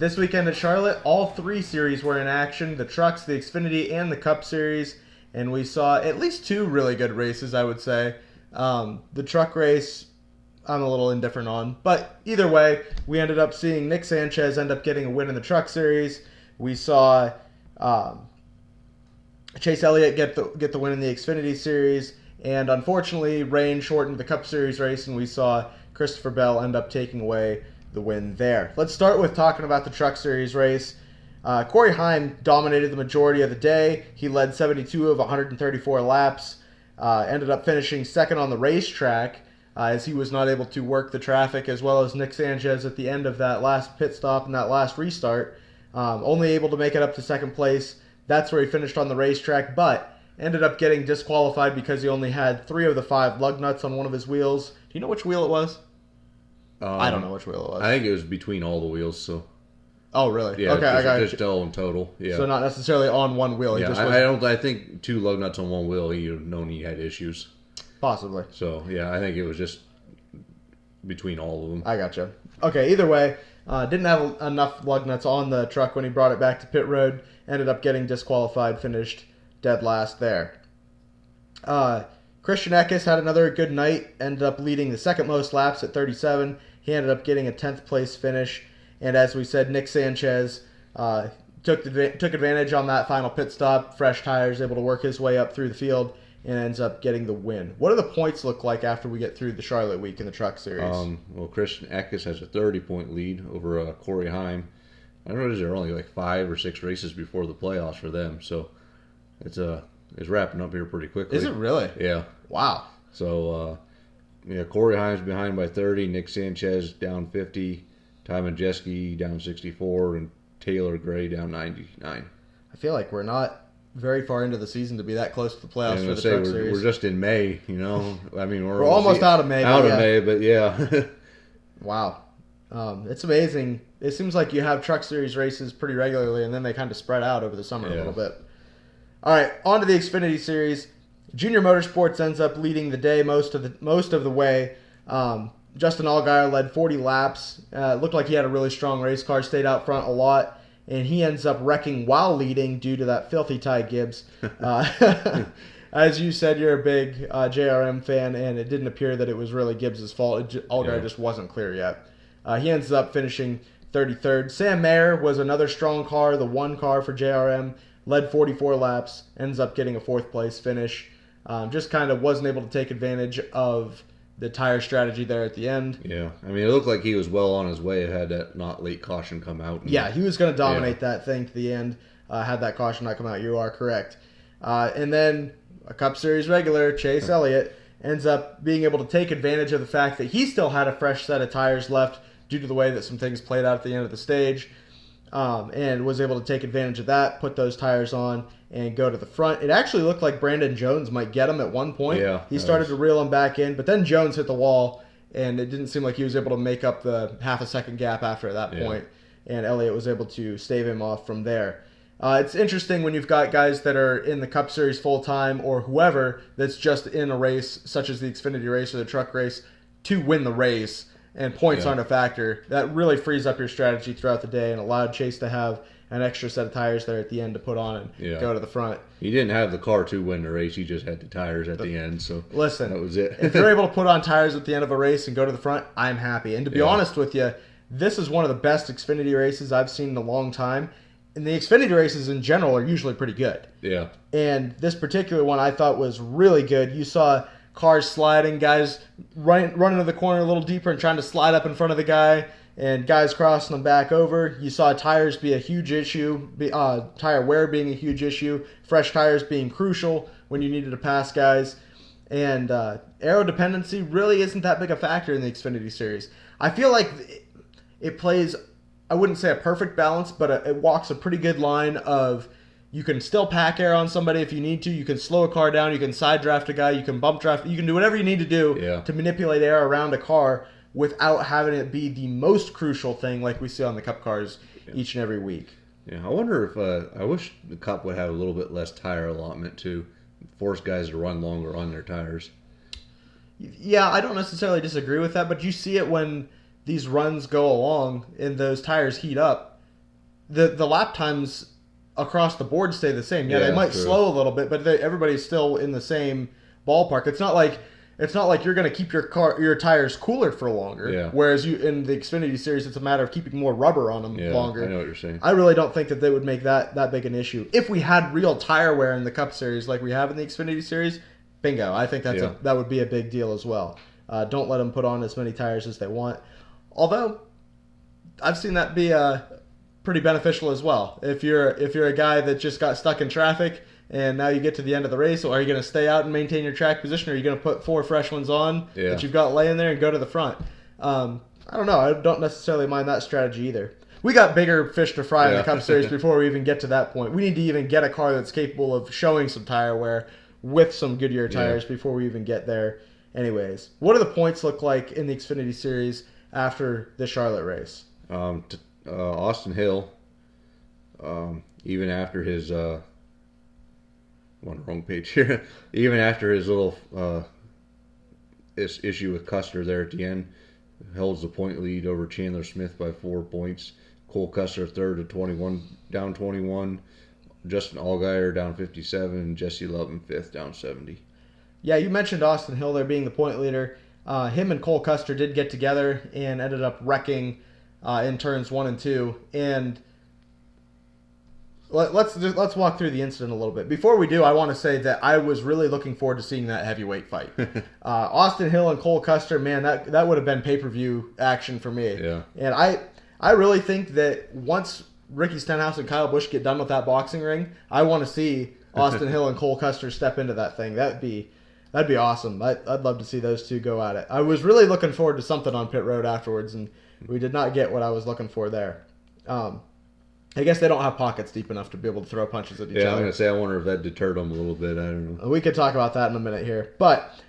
This weekend at Charlotte, all three series were in action, the Trucks, the Xfinity, and the Cup Series, and we saw at least two really good races, I would say. The truck race, I'm a little indifferent on, but either way, we ended up seeing Nick Sanchez end up getting a win in the Truck Series. We saw Chase Elliott get the win in the Xfinity Series, and unfortunately, rain shortened the Cup Series race, and we saw Christopher Bell end up taking away the win there. Let's start with talking about the Truck Series race. Cory Heim dominated the majority of the day. He led 72 of 134 laps, ended up finishing second on the racetrack as he was not able to work the traffic, as well as Nick Sanchez at the end of that last pit stop and that last restart. Only able to make it up to second place. That's where he finished on the racetrack, but ended up getting disqualified because he only had 3 of the 5 lug nuts on one of his wheels. Do you know which wheel it was? I don't know which wheel it was. I think it was between all the wheels. So. Oh, really? Yeah. Okay, I got just it. all in total. Yeah. So not necessarily on one wheel. Yeah. I think 2 lug nuts on one wheel. He known he had issues. Possibly. So yeah, I think it was just between all of them. I gotcha. Okay. Either way, didn't have enough lug nuts on the truck when he brought it back to pit road. Ended up getting disqualified. Finished dead last there. Christian Eckes had another good night. Ended up leading the second most laps at 37. He ended up getting a 10th place finish. And as we said, Nick Sanchez took advantage on that final pit stop. Fresh tires, able to work his way up through the field, and ends up getting the win. What do the points look like after we get through the Charlotte week in the Truck Series? Well, Christian Eckes has a 30-point lead over Cory Heim. I don't know, there are only like 5 or 6 races before the playoffs for them, so it's wrapping up here pretty quickly. Is it really? Yeah. Wow. So, Cory Heim's behind by 30, Nick Sanchez down 50, Ty Majeski down 64, and Taylor Gray down 99. I feel like we're not very far into the season to be that close to the playoffs for the Truck Series. We're just in May, you know. I mean, we're almost out of May. But yeah. Wow. It's amazing. It seems like you have Truck Series races pretty regularly, and then they kind of spread out over the summer a little bit. All right, on to the Xfinity Series. Junior Motorsports ends up leading the day most of the way. Justin Allgaier led 40 laps. Looked like he had a really strong race car, stayed out front a lot, and he ends up wrecking while leading due to that filthy Ty Gibbs. As you said, you're a big JRM fan, and it didn't appear that it was really Gibbs' fault. Allgaier just wasn't clear yet. He ends up finishing 33rd. Sam Mayer was another strong car, the one car for JRM, led 44 laps, ends up getting a 4th place finish. Just kind of wasn't able to take advantage of the tire strategy there at the end. Yeah, I mean, it looked like he was well on his way. It had that not late caution come out. Yeah, he was going to dominate that thing to the end. Had that caution not come out, you are correct. And then a Cup Series regular, Chase Elliott, ends up being able to take advantage of the fact that he still had a fresh set of tires left due to the way that some things played out at the end of the stage, and was able to take advantage of that, put those tires on, and go to the front. It actually looked like Brandon Jones might get him at one point. Yeah, he started to reel him back in, but then Jones hit the wall, and it didn't seem like he was able to make up the half a second gap after that point, and Elliott was able to stave him off from there. It's interesting when you've got guys that are in the Cup Series full-time or whoever that's just in a race, such as the Xfinity race or the truck race, to win the race, and points aren't a factor. That really frees up your strategy throughout the day and allowed Chase to have an extra set of tires there at the end to put on and go to the front. He didn't have the car to win the race. He just had the tires at the end. So listen, that was it. If you're able to put on tires at the end of a race and go to the front, I'm happy. And to be honest with you, this is one of the best Xfinity races I've seen in a long time. And the Xfinity races in general are usually pretty good. Yeah. And this particular one I thought was really good. You saw cars sliding, guys running to the corner a little deeper and trying to slide up in front of the guy, and guys crossing them back over. You saw tires be a huge issue, tire wear being a huge issue, fresh tires being crucial when you needed to pass guys. And aero dependency really isn't that big a factor in the Xfinity Series. I feel like it plays, I wouldn't say a perfect balance, but it walks a pretty good line of you can still pack air on somebody if you need to. You can slow a car down. You can side draft a guy. You can bump draft. You can do whatever you need to do to manipulate air around a car without having it be the most crucial thing like we see on the Cup cars each and every week. Yeah, I wonder if I wish the Cup would have a little bit less tire allotment to force guys to run longer on their tires. Yeah, I don't necessarily disagree with that, but you see it when these runs go along and those tires heat up. the lap times across the board stay the same. Yeah, they might true. slow a little bit, but everybody's still in the same ballpark. It's not like you're going to keep your tires cooler for longer. Yeah. Whereas in the Xfinity series, it's a matter of keeping more rubber on them longer. I know what you're saying. I really don't think that they would make that big an issue. If we had real tire wear in the Cup Series like we have in the Xfinity Series, bingo. I think that would be a big deal as well. Don't let them put on as many tires as they want. Although, I've seen that be pretty beneficial as well. If you're a guy that just got stuck in traffic and now you get to the end of the race, are you going to stay out and maintain your track position, or are you going to put 4 fresh ones on that you've got laying there and go to the front? I don't know. I don't necessarily mind that strategy either. We got bigger fish to fry in the Cup Series before we even get to that point. We need to even get a car that's capable of showing some tire wear with some Goodyear tires before we even get there. Anyways, what do the points look like in the Xfinity Series after the Charlotte race? Austin Hill, even after his on the wrong page here, even after his little issue with Custer there at the end, holds the point lead over Chandler Smith by 4 points. Cole Custer third at 21, down 21. Justin Allgaier down 57, and Jesse Lovin fifth, down 70. Yeah, you mentioned Austin Hill there being the point leader. Him and Cole Custer did get together and ended up wrecking in turns 1 and 2. And let's walk through the incident a little bit. Before we do, I want to say that I was really looking forward to seeing that heavyweight fight. Austin Hill and Cole Custer, man, that would have been pay-per-view action for me. Yeah. And I really think that once Ricky Stenhouse and Kyle Busch get done with that boxing ring, I want to see Austin Hill and Cole Custer step into that thing. That'd be awesome. I'd love to see those two go at it. I was really looking forward to something on pit road afterwards, and we did not get what I was looking for there. I guess they don't have pockets deep enough to be able to throw punches at each other. Yeah, I'm going to say, I wonder if that deterred them a little bit. I don't know. We could talk about that in a minute here. But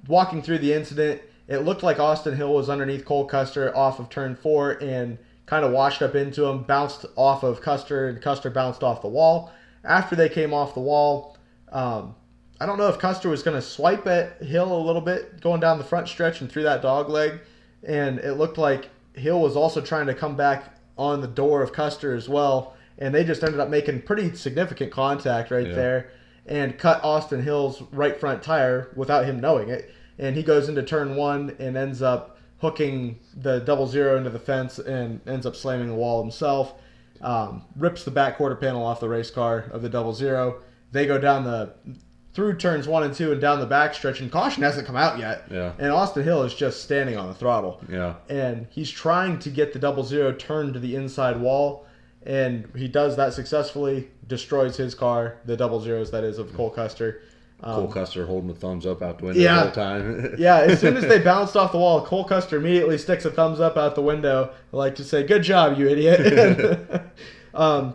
walking through the incident, it looked like Austin Hill was underneath Cole Custer off of turn 4 and kind of washed up into him, bounced off of Custer, and Custer bounced off the wall. After they came off the wall, I don't know if Custer was going to swipe at Hill a little bit going down the front stretch and through that dog leg, and it looked like Hill was also trying to come back on the door of Custer as well, and they just ended up making pretty significant contact right there and cut Austin Hill's right front tire without him knowing it, and he goes into turn 1 and ends up hooking the 00 into the fence and ends up slamming the wall himself. Rips the back quarter panel off the race car of the 00. They go down through turns 1 and 2 and down the back stretch, and caution hasn't come out yet. Yeah. And Austin Hill is just standing on the throttle. Yeah. And he's trying to get the 00 turned to the inside wall, and he does that successfully, destroys his car, the 00's that is, of Cole Custer. Cole Custer holding the thumbs up out the window the whole time. Yeah, as soon as they bounced off the wall, Cole Custer immediately sticks a thumbs up out the window, like to say, "Good job, you idiot." I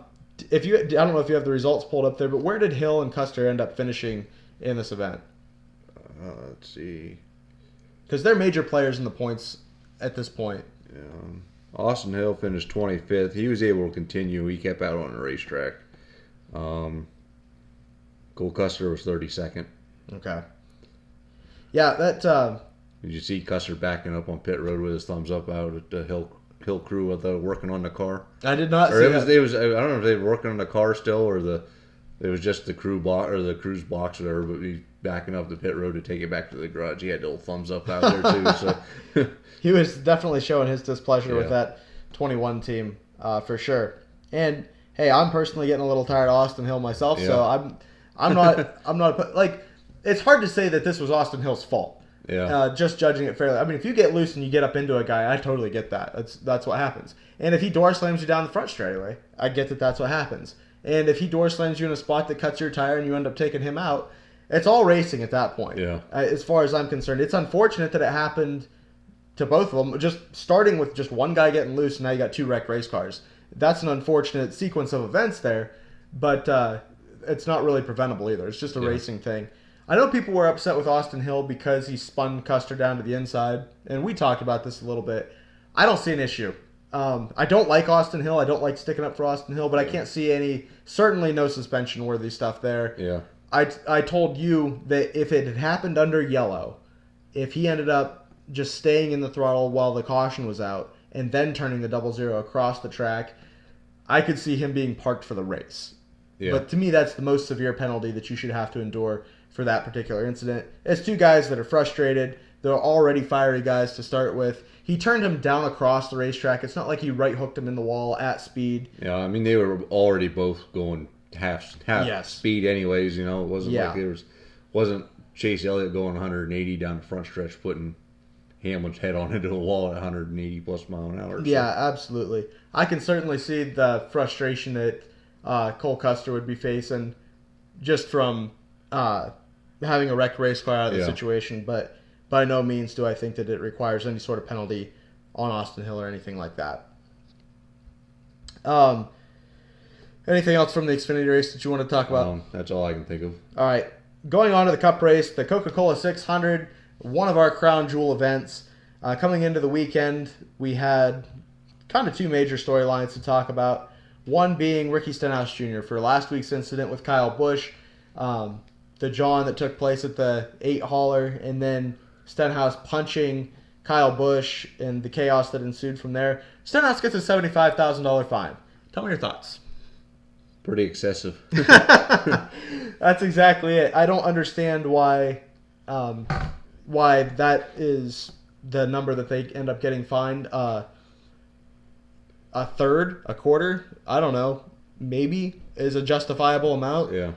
don't know if you have the results pulled up there, but where did Hill and Custer end up finishing in this event? Let's see. Because they're major players in the points at this point. Austin Hill finished 25th. He was able to continue. He kept out on the racetrack. Cole Custer was 32nd. Okay. Yeah, that... Did you see Custer backing up on pit road with his thumbs up out at the Hill crew working on the car? I did not see that. It was, I don't know if they were working on the car still, or it was just the crew block or the crew's box or whatever, but he's backing up the pit road to take it back to the garage. He had the old thumbs up out there too. So he was definitely showing his displeasure with that 21 team for sure. And hey, I'm personally getting a little tired of Austin Hill myself, so I'm not like, it's hard to say that this was Austin Hill's fault. Yeah. Just judging it fairly. I mean, if you get loose and you get up into a guy, I totally get that. That's what happens. And if he door slams you down the front straightaway, I get that that's what happens. And if he door slams you in a spot that cuts your tire and you end up taking him out, it's all racing at that point. Yeah. As far as I'm concerned, it's unfortunate that it happened to both of them. Just starting with just one guy getting loose, and now you got 2 wrecked race cars. That's an unfortunate sequence of events there, but it's not really preventable either. It's just a racing thing. I know people were upset with Austin Hill because he spun Custer down to the inside, and we talked about this a little bit. I don't see an issue. I don't like Austin Hill. I don't like sticking up for Austin Hill, but I can't see certainly no suspension-worthy stuff there. Yeah. I told you that if it had happened under yellow, if he ended up just staying in the throttle while the caution was out and then turning the 00 across the track, I could see him being parked for the race. Yeah. But to me, that's the most severe penalty that you should have to endure for that particular incident. It's two guys that are frustrated. They're already fiery guys to start with. He turned him down across the racetrack. It's not like he right hooked him in the wall at speed. Yeah, I mean, they were already both going half speed anyways. It wasn't like wasn't Chase Elliott going 180 down the front stretch, putting Hamlin's head on into the wall at 180 plus mile an hour. So. Yeah, absolutely. I can certainly see the frustration that Cole Custer would be facing just from having a wrecked race car out of the situation, but by no means do I think that it requires any sort of penalty on Austin Hill or anything like that. Anything else from the Xfinity race that you want to talk about? That's all I can think of. All right. Going on to the Cup race, the Coca-Cola 600, one of our crown jewel events. Coming into the weekend, we had kind of two major storylines to talk about. One being Ricky Stenhouse Jr. for last week's incident with Kyle Busch, the John that took place at the 8 hauler, and then Stenhouse punching Kyle Busch and the chaos that ensued from there. Stenhouse gets a $75,000 fine. Tell me your thoughts. Pretty excessive. That's exactly it. I don't understand why that is the number that they end up getting fined. A third, a quarter, I don't know, maybe is a justifiable amount. Yeah.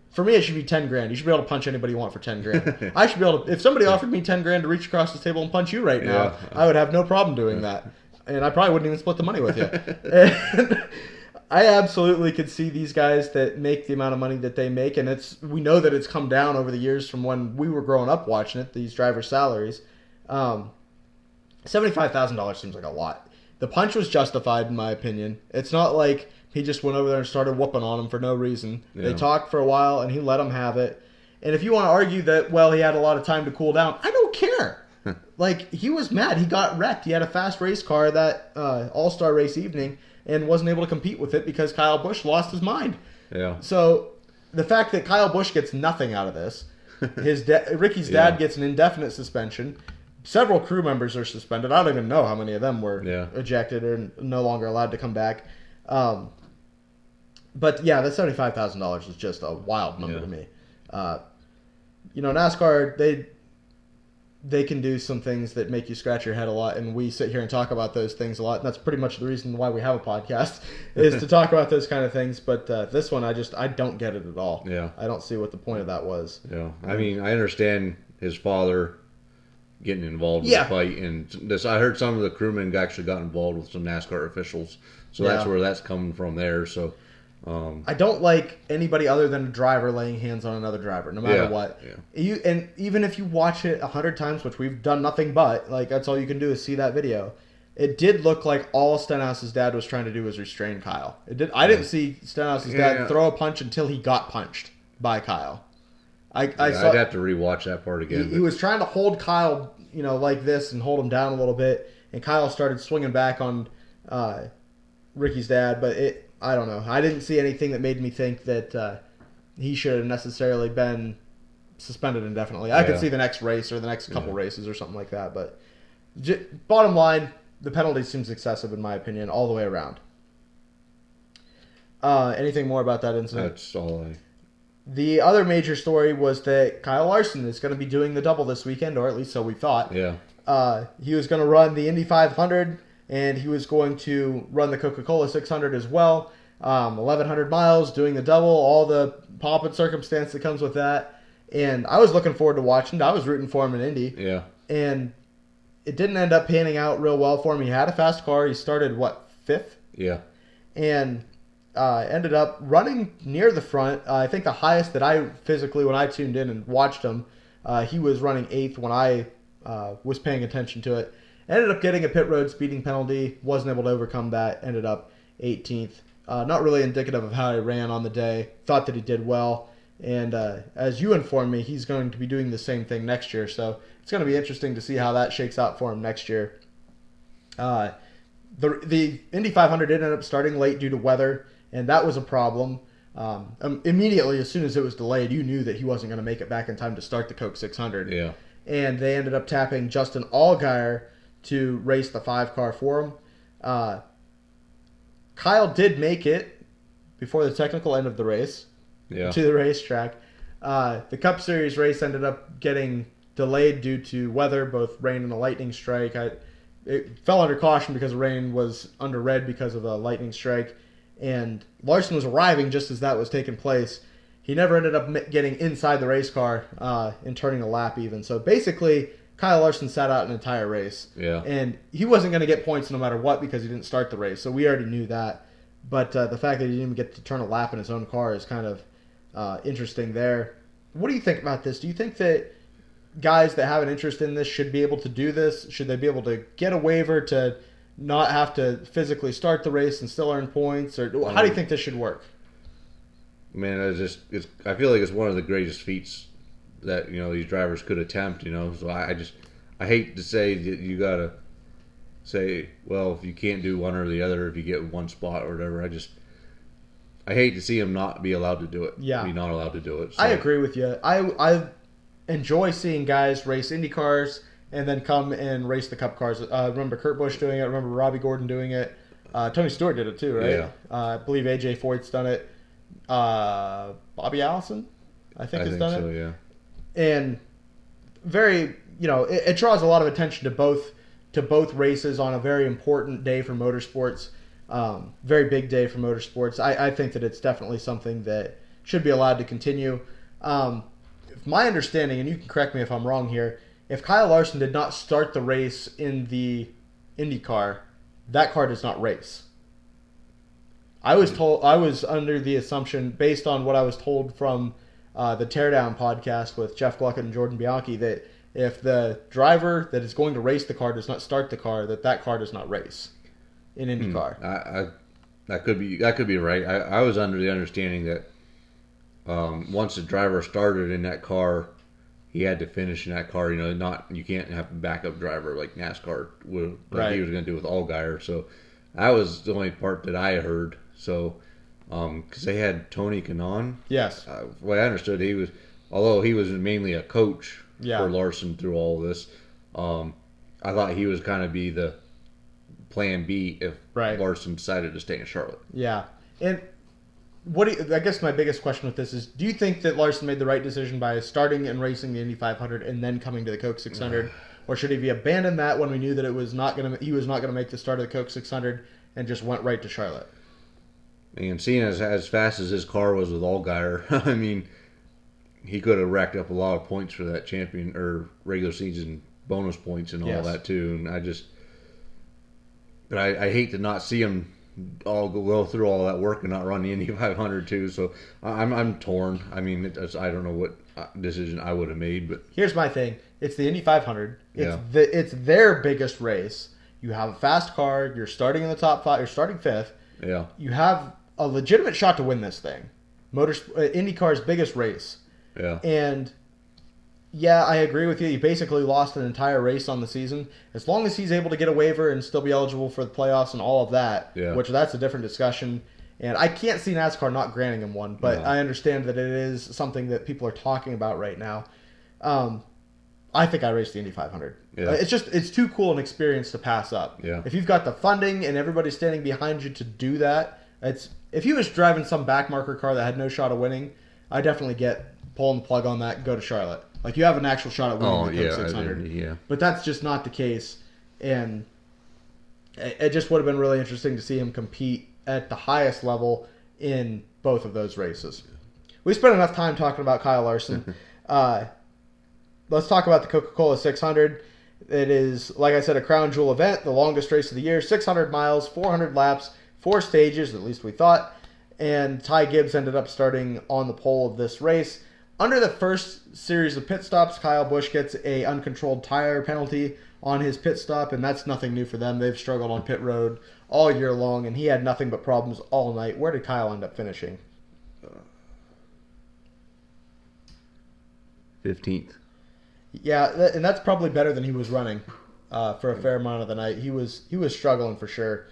For me, it should be $10,000. You should be able to punch anybody you want for $10,000. I should be able to. If somebody offered me $10,000 to reach across the table and punch you right now, I would have no problem doing that, and I probably wouldn't even split the money with you. And I absolutely could see these guys that make the amount of money that they make, and we know that it's come down over the years from when we were growing up watching it. These drivers' salaries, $75,000 seems like a lot. The punch was justified, in my opinion. It's not like he just went over there and started whooping on him for no reason. Yeah. They talked for a while, and he let him have it. And if you want to argue that, well, he had a lot of time to cool down, I don't care. He was mad. He got wrecked. He had a fast race car that All-Star race evening and wasn't able to compete with it because Kyle Busch lost his mind. Yeah. So the fact that Kyle Busch gets nothing out of this, Ricky's dad gets an indefinite suspension. Several crew members are suspended. I don't even know how many of them were ejected or no longer allowed to come back. But yeah, that $75,000 is just a wild number to me. NASCAR, they can do some things that make you scratch your head a lot, and we sit here and talk about those things a lot. And that's pretty much the reason why we have a podcast is to talk about those kind of things. But this one, I don't get it at all. Yeah, I don't see what the point of that was. Yeah, I mean, I understand his father getting involved in the fight, and I heard some of the crewmen actually got involved with some NASCAR officials, so that's where that's coming from there. So I don't like anybody other than a driver laying hands on another driver, no matter what. Yeah. And even if you watch it 100 times, which we've done nothing but, that's all you can do is see that video. It did look like all Stenhouse's dad was trying to do was restrain Kyle. It did. I didn't see Stenhouse's dad throw a punch until he got punched by Kyle. I'd have to rewatch that part again. He was trying to hold Kyle, like this and hold him down a little bit, and Kyle started swinging back on Ricky's dad, but I don't know. I didn't see anything that made me think that he should have necessarily been suspended indefinitely. I could see the next race or the next couple races or something like that, but bottom line, the penalty seems excessive in my opinion all the way around. Anything more about that incident? That's all The other major story was that Kyle Larson is going to be doing the double this weekend, or at least so we thought. Yeah. He was going to run the Indy 500, and he was going to run the Coca-Cola 600 as well. 1,100 miles, doing the double, all the pomp and circumstance that comes with that. And I was looking forward to watching it. I was rooting for him in Indy. Yeah. And it didn't end up panning out real well for him. He had a fast car. He started, 5th? Yeah. And ended up running near the front. I think the highest that I physically, when I tuned in and watched him, he was running 8th when I was paying attention to it. Ended up getting a pit road speeding penalty. Wasn't able to overcome that. Ended up 18th. Not really indicative of how he ran on the day. Thought that he did well. And as you informed me, he's going to be doing the same thing next year. So it's going to be interesting to see how that shakes out for him next year. The Indy 500 did end up starting late due to weather, and that was a problem. Immediately, as soon as it was delayed, you knew that he wasn't going to make it back in time to start the Coke 600. Yeah. And they ended up tapping Justin Allgaier to race the 5 car for him. Kyle did make it before the technical end of the race to the racetrack. The Cup Series race ended up getting delayed due to weather, both rain and a lightning strike. It fell under caution because rain was under red because of a lightning strike. And Larson was arriving just as that was taking place. He never ended up getting inside the race car and turning a lap even. So basically, Kyle Larson sat out an entire race. Yeah. And he wasn't going to get points no matter what because he didn't start the race. So we already knew that. But the fact that he didn't even get to turn a lap in his own car is kind of interesting there. What do you think about this? Do you think that guys that have an interest in this should be able to do this? Should they be able to get a waiver to not have to physically start the race and still earn points? Or how do you think this should work? Man, I feel like it's one of the greatest feats that these drivers could attempt. So I hate to say that you gotta say, well, if you can't do one or the other, if you get one spot or whatever, I hate to see him not be allowed to do it. Yeah, be not allowed to do it. So. I agree with you. I enjoy seeing guys race Indy cars and then come and race the Cup cars. I remember Kurt Busch doing it. I remember Robbie Gordon doing it. Tony Stewart did it too, right? Yeah. I believe AJ Foyt's done it. Bobby Allison, I think has done it. Yeah. And very, it draws a lot of attention to both races on a very important day for motorsports. Very big day for motorsports. I think that it's definitely something that should be allowed to continue. My understanding, and you can correct me if I'm wrong here, if Kyle Larson did not start the race in the Indy car, that car does not race. I was under the assumption, based on what I was told from the Teardown podcast with Jeff Gluckett and Jordan Bianchi, that if the driver that is going to race the car does not start the car, that car does not race in IndyCar. That could be right. I was under the understanding that once the driver started in that car, he had to finish in that car. You can't have a backup driver like NASCAR would, like he was going to do with Allgaier. So that was the only part that I heard. So because they had Tony Kanaan. Yes. What I understood, although he was mainly a coach for Larson through all of this, I thought he was kind of be the plan B if Larson decided to stay in Charlotte. Yeah. And I guess my biggest question with this is, do you think that Larson made the right decision by starting and racing the Indy 500 and then coming to the Coke 600? Or should he have abandoned that when we knew that he was not going to make the start of the Coke 600 and just went right to Charlotte? And seeing as fast as his car was with Allgaier, I mean, he could have racked up a lot of points for that champion or regular season bonus points and all that too. And but I hate to not see him all go through all that work and not run the Indy 500 too. So I'm torn. I mean, I don't know what decision I would have made, but here's my thing: it's the Indy 500. It's their biggest race. You have a fast car. You're starting in the top 5. You're starting 5th. Yeah. You have a legitimate shot to win this thing. IndyCar's biggest race. Yeah. And yeah, I agree with you. You basically lost an entire race on the season. As long as he's able to get a waiver and still be eligible for the playoffs and all of that, which that's a different discussion. And I can't see NASCAR not granting him one, but I understand that it is something that people are talking about right now. I think I raced the Indy 500. Yeah. It's too cool an experience to pass up. Yeah. If you've got the funding and everybody standing behind you to do that, if he was driving some backmarker car that had no shot of winning, I definitely get pulling the plug on that and go to Charlotte. Like, you have an actual shot at winning the Coke 600. But that's just not the case. And it just would have been really interesting to see him compete at the highest level in both of those races. We spent enough time talking about Kyle Larson. Let's talk about the Coca-Cola 600. It is, like I said, a crown jewel event, the longest race of the year, 600 miles, 400 laps, 4 stages, at least we thought. And Ty Gibbs ended up starting on the pole of this race. Under the first series of pit stops, Kyle Busch gets a uncontrolled tire penalty on his pit stop, and that's nothing new for them. They've struggled on pit road all year long, and he had nothing but problems all night. Where did Kyle end up finishing? 15th. Yeah, and that's probably better than he was running for a fair amount of the night. He was struggling for sure.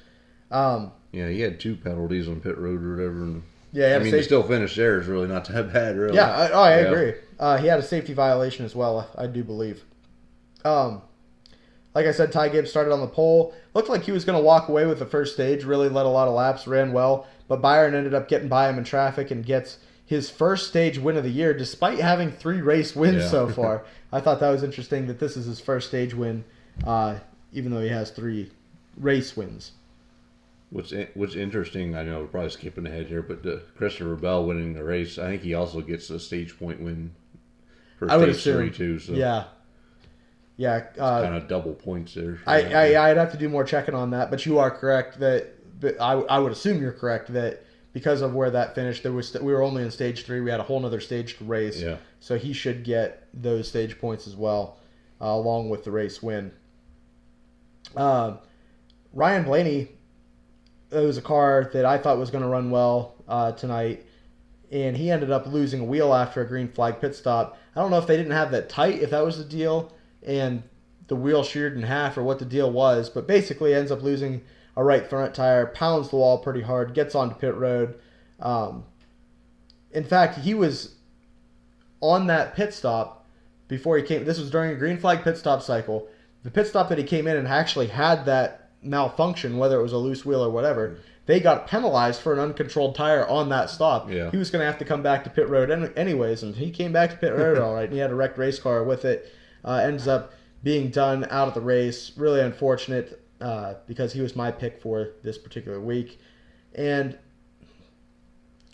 Yeah, he had 2 penalties on pit road or whatever. And to still finish there is really not that bad, really. Yeah, I agree. He had a safety violation as well, I do believe. Like Like I said, Ty Gibbs started on the pole. Looked like he was going to walk away with the first stage. Really led a lot of laps, ran well. But Byron ended up getting by him in traffic and gets his first stage win of the year, despite having 3 race wins so far. I thought that was interesting that this is his first stage win, even though he has 3 race wins. What's interesting, I know we're probably skipping ahead here, but Christopher Bell winning the race, I think he also gets a stage point win for stage 3 too. So yeah. Kind of double points there. I'd have to do more checking on that, but you are correct that I would assume you're correct that because of where that finished, we were only in stage 3. We had a whole other stage to race, so he should get those stage points as well, along with the race win. Ryan Blaney. It was a car that I thought was going to run well tonight, and he ended up losing a wheel after a green flag pit stop. I don't know if they didn't have that tight, if that was the deal, and the wheel sheared in half or what the deal was, but basically ends up losing a right front tire, pounds the wall pretty hard, gets onto pit road. In fact, he was on that pit stop before he came. This was during a green flag pit stop cycle. The pit stop that he came in and actually had that malfunction, whether it was a loose wheel or whatever, they got penalized for an uncontrolled tire on that stop. Yeah. He was going to have to come back to pit road anyways, and he came back to pit road all right, and he had a wrecked race car with it. Ends up being done out of the race. Really unfortunate because he was my pick for this particular week. And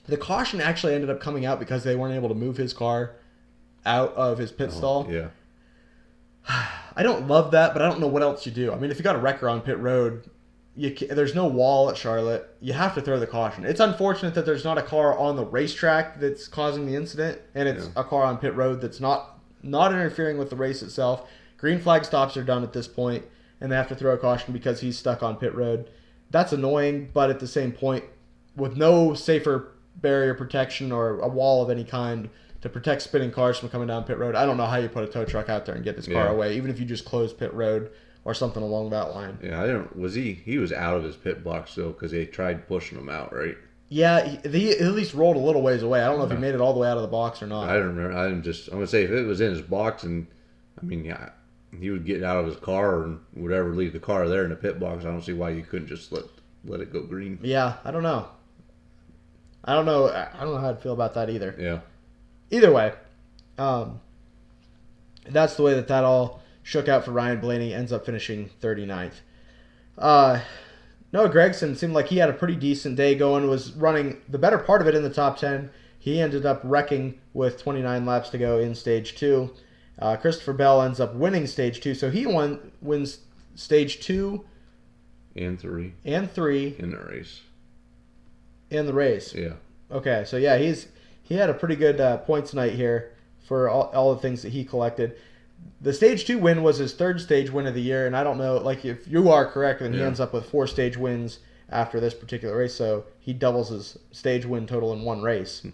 the caution actually ended up coming out because they weren't able to move his car out of his pit stall. Yeah. I don't love that, but I don't know what else you do. I mean, if you got a wrecker on pit road, there's no wall at Charlotte. You have to throw the caution. It's unfortunate that there's not a car on the racetrack that's causing the incident, and it's a car on pit road that's not interfering with the race itself. Green flag stops are done at this point, and they have to throw a caution because he's stuck on pit road. That's annoying, but at the same point, with no safer barrier protection or a wall of any kind to protect spinning cars from coming down pit road, I don't know how you put a tow truck out there and get this car away, even if you just close pit road or something along that line. Yeah, he was out of his pit box though because they tried pushing him out, right? Yeah, he at least rolled a little ways away. I don't know if he made it all the way out of the box or not. I don't remember. I'm gonna say if it was in his box, and I mean, yeah, he would get out of his car and whatever, leave the car there in the pit box. I don't see why you couldn't just let it go green. Yeah, I don't know. I don't know how to feel about that either. Yeah. Either way, that's the way that all shook out for Ryan Blaney. Ends up finishing 39th. Noah Gragson seemed like he had a pretty decent day going. Was running the better part of it in the top 10. He ended up wrecking with 29 laps to go in stage 2. Christopher Bell ends up winning stage 2, so he wins stage 2 and 3 in the race. In the race. Yeah. Okay, so yeah, he had a pretty good points night here for all the things that he collected. The stage 2 win was his 3rd stage win of the year, and I don't know, like, if you are correct, then he ends up with 4 stage wins after this particular race, so he doubles his stage win total in one race.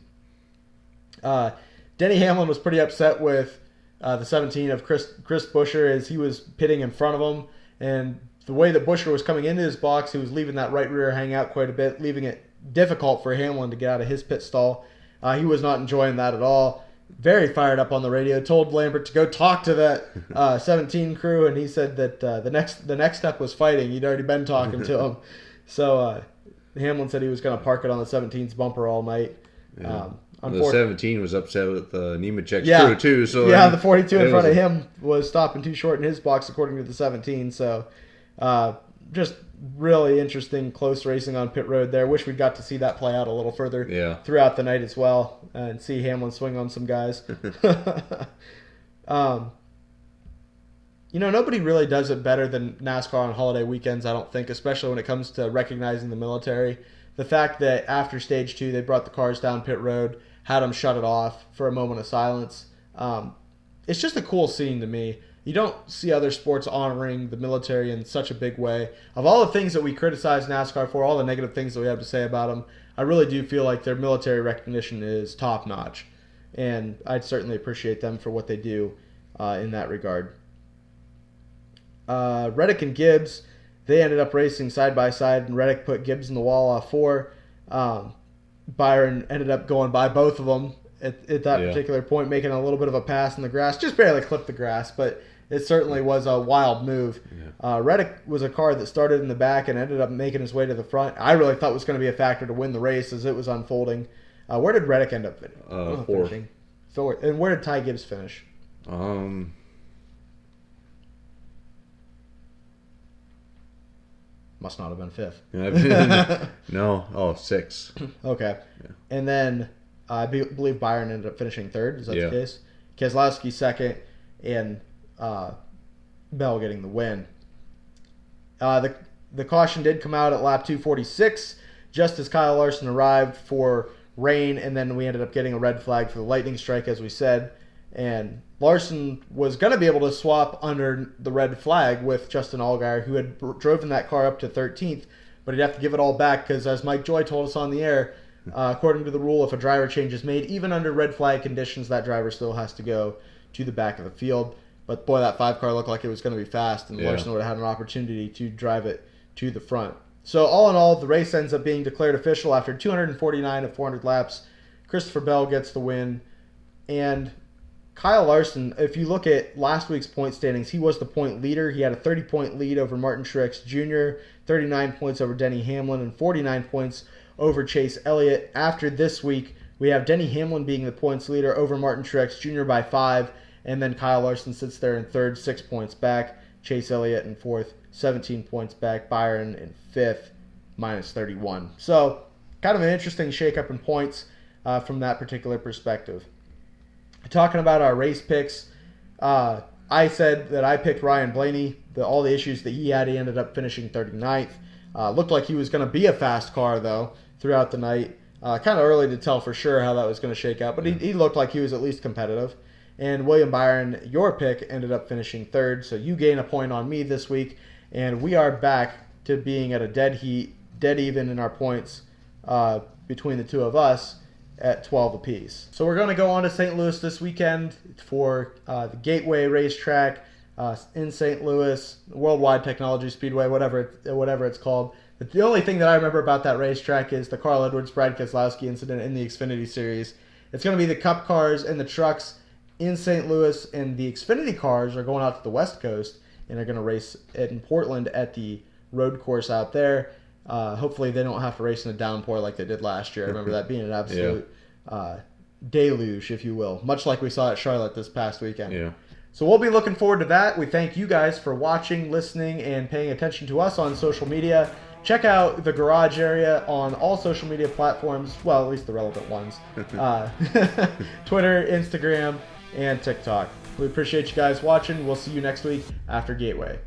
Denny Hamlin was pretty upset with the 17 of Chris Buescher as he was pitting in front of him, and the way that Buescher was coming into his box, he was leaving that right rear hang out quite a bit, leaving it difficult for Hamlin to get out of his pit stall. He was not enjoying that at all. Very fired up on the radio. Told Lambert to go talk to that 17 crew, and he said that the next step was fighting. He'd already been talking to him. So Hamlin said he was going to park it on the 17's bumper all night. Yeah. The 17 was upset with Nemechek's crew too. So the 42 in front of him was stopping too short in his box, according to the 17. So just really interesting, close racing on pit road there. Wish we got to see that play out a little further throughout the night as well, and see Hamlin swing on some guys. Nobody really does it better than NASCAR on holiday weekends, I don't think, especially when it comes to recognizing the military. The fact that after stage 2, they brought the cars down pit road, had them shut it off for a moment of silence. It's just a cool scene to me. You don't see other sports honoring the military in such a big way. Of all the things that we criticize NASCAR for, all the negative things that we have to say about them, I really do feel like their military recognition is top-notch. And I'd certainly appreciate them for what they do in that regard. Reddick and Gibbs, they ended up racing side by side, and Reddick put Gibbs in the wall off 4. Byron ended up going by both of them at that particular point, making a little bit of a pass in the grass. Just barely clipped the grass, but it certainly was a wild move. Yeah. Reddick was a car that started in the back and ended up making his way to the front. I really thought was going to be a factor to win the race as it was unfolding. Where did Reddick end up finishing? Fourth. And where did Ty Gibbs finish? Must not have been fifth. No, sixth. Okay. Yeah. And then I believe Byron ended up finishing third. Is that the case? Keselowski second, and Bell getting the win. The caution did come out at lap 246, just as Kyle Larson arrived for rain, and then we ended up getting a red flag for the lightning strike, as we said. And Larson was going to be able to swap under the red flag with Justin Allgaier, who had driven that car up to 13th, but he'd have to give it all back because, as Mike Joy told us on the air, according to the rule, if a driver change is made, even under red flag conditions, that driver still has to go to the back of the field. But boy, that 5 car looked like it was going to be fast, and Larson would have had an opportunity to drive it to the front. So all in all, the race ends up being declared official after 249 of 400 laps. Christopher Bell gets the win, and Kyle Larson, if you look at last week's point standings, he was the point leader. He had a 30-point lead over Martin Truex Jr., 39 points over Denny Hamlin, and 49 points over Chase Elliott. After this week, we have Denny Hamlin being the points leader over Martin Truex Jr. by 5, and then Kyle Larson sits there in third, 6 points back. Chase Elliott in fourth, 17 points back. Byron in fifth, minus 31. So, kind of an interesting shakeup in points from that particular perspective. Talking about our race picks, I said that I picked Ryan Blaney. All the issues that he had, he ended up finishing 39th. Looked like he was going to be a fast car, though, throughout the night. Kind of early to tell for sure how that was going to shake out, but he looked like he was at least competitive. And William Byron, your pick, ended up finishing third, so you gain a point on me this week, and we are back to being at a dead even in our points between the two of us at 12 apiece. So we're going to go on to St. Louis this weekend for the Gateway Racetrack in St. Louis, Worldwide Technology Speedway, whatever it's called. But the only thing that I remember about that racetrack is the Carl Edwards, Brad Keselowski incident in the Xfinity Series. It's going to be the Cup cars and the trucks in St. Louis, and the Xfinity cars are going out to the West Coast and are going to race in Portland at the road course out there. Hopefully they don't have to race in a downpour like they did last year. I remember that being an absolute deluge, if you will, much like we saw at Charlotte this past weekend. Yeah. So we'll be looking forward to that. We thank you guys for watching, listening, and paying attention to us on social media. Check out the Garage Area on all social media platforms, well, at least the relevant ones. Twitter, Instagram, and TikTok. We appreciate you guys watching. We'll see you next week after Gateway.